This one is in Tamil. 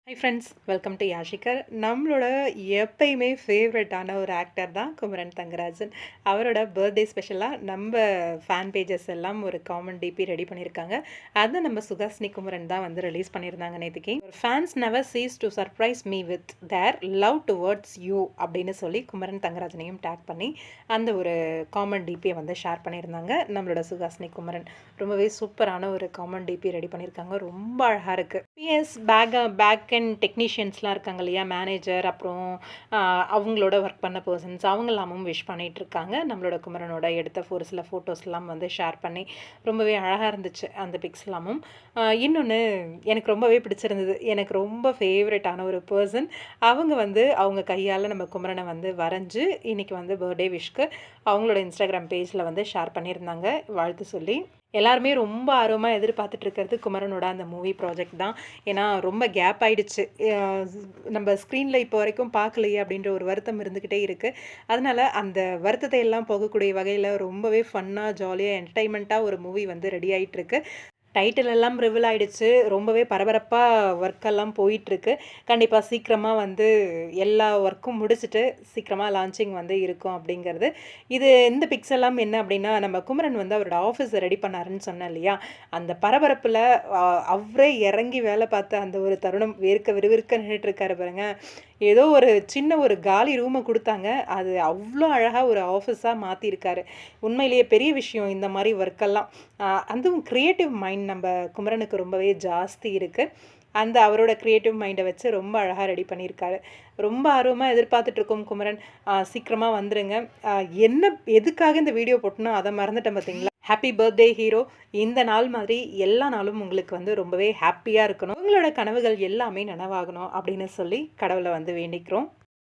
High friends, welcome to Yashikar. நம்மளோட எப்பயுமே ஃபேவரட்டான ஒரு ஆக்டர் தான் குமரன் தங்கராஜன். அவரோட பர்த்டே ஸ்பெஷலாக நம்ம ஃபேன் பேஜஸ் எல்லாம் ஒரு காமன் டிபி ரெடி பண்ணியிருக்காங்க. அதை நம்ம சுகாசினி குமரன் தான் வந்து ரிலீஸ் பண்ணியிருந்தாங்க நேற்றுக்கு. Fans never cheese to surprise me with their love towards you அப்படின்னு சொல்லி குமரன் தங்கராஜனையும் டேக் பண்ணி அந்த ஒரு காமன் டிபியை வந்து ஷேர் பண்ணியிருந்தாங்க நம்மளோட சுகாசினி குமரன். ரொம்பவே சூப்பரான ஒரு காமன் டிபி ரெடி பண்ணியிருக்காங்க. ரொம்ப அழகாக இருக்குது. பிஎஸ் பேக் அண்ட் டெக்னீஷியன்ஸ்லாம் இருக்காங்க இல்லையா, மேனேஜர், அப்புறம் அவங்களோட ஒர்க் பண்ண பர்சன்ஸ், அவங்க எல்லாமும் விஷ் பண்ணிகிட்ருக்காங்க. நம்மளோட குமரனோட எடுத்த ஒரு சில ஃபோட்டோஸ்லாம் வந்து ஷேர் பண்ணி ரொம்பவே அழகாக இருந்துச்சு அந்த பிக்ஸ் எல்லாமும். இன்னொன்று எனக்கு ரொம்பவே பிடிச்சிருந்தது. எனக்கு ரொம்ப ஃபேவரட்டான ஒரு பர்சன் அவங்க வந்து அவங்க கையால் நம்ம குமரனை வந்து வரைஞ்சி இன்றைக்கி வந்து பர்த்டே விஷக்கு அவங்களோட இன்ஸ்டாகிராம் பேஜில் வந்து ஷேர் பண்ணியிருந்தாங்க வாழ்த்து சொல்லி. எல்லாருமே ரொம்ப ஆர்வமாக எதிர்பார்த்துட்டு இருக்கிறது குமரனோட அந்த மூவி ப்ராஜெக்ட் தான். ஏன்னா ரொம்ப கேப் ஆகிடுச்சு, நம்ம ஸ்க்ரீனில் இப்போ வரைக்கும் பார்க்கலையே அப்படின்ற ஒரு வருத்தம் இருந்துக்கிட்டே இருக்குது. அதனால் அந்த வருத்தத்தை எல்லாம் போகக்கூடிய வகையில் ரொம்பவே ஃபன்னாக ஜாலியாக என்டர்டைன்மெண்ட்டாக ஒரு மூவி வந்து ரெடி ஆகிட்டுருக்கு. டைட்டில் எல்லாம் ரிவீல் ஆகிடுச்சு. ரொம்பவே பரபரப்பாக ஒர்க்கெல்லாம் போயிட்டுருக்கு. கண்டிப்பாக சீக்கிரமாக வந்து எல்லா ஒர்க்கும் முடிச்சுட்டு சீக்கிரமாக லான்ச்சிங் வந்து இருக்கும் அப்படிங்கிறது. இந்த பிக்ஸ் எல்லாம் என்ன அப்படின்னா, நம்ம குமரன் வந்து அவரோட ஆஃபீஸை ரெடி பண்ணாருன்னு சொன்னேன் இல்லையா, அந்த பரபரப்பில் அவரே இறங்கி வேலை பார்த்த அந்த ஒரு தருணம் விறுவிறுக்க நின்றுட்டுருக்காரு பாருங்க. ஏதோ ஒரு சின்ன ஒரு காலி ரூமை கொடுத்தாங்க, அது அவ்வளோ அழகாக ஒரு ஆஃபீஸாக மாற்றிருக்காரு. உண்மையிலேயே பெரிய விஷயம் இந்த மாதிரி ஒர்க்கெல்லாம். அதுவும் க்ரியேட்டிவ் மைண்ட் நம்ம குமரனுக்கு ரொம்பவே ஜாஸ்தி இருக்குது. அந்த அவரோட க்ரியேட்டிவ் மைண்டை வச்சு ரொம்ப அழகாக ரெடி பண்ணியிருக்காரு. ரொம்ப ஆர்வமாக எதிர்பார்த்துட்ருக்கோம் குமரன். சீக்கிரமாக வந்துடுங்க. எதுக்காக இந்த வீடியோ போட்டோன்னா அதை மறந்துட்டேன் பார்த்தீங்களா. Happy birthday hero. இந்த நாள் மாதிரி எல்லா நாளும் உங்களுக்கு வந்து ரொம்பவே ஹாப்பியாக இருக்கணும். உங்களோட கனவுகள் எல்லாமே நனவாகணும் அப்படின்னு சொல்லி கடவுளை வந்து வேண்டிக்கிறோம்.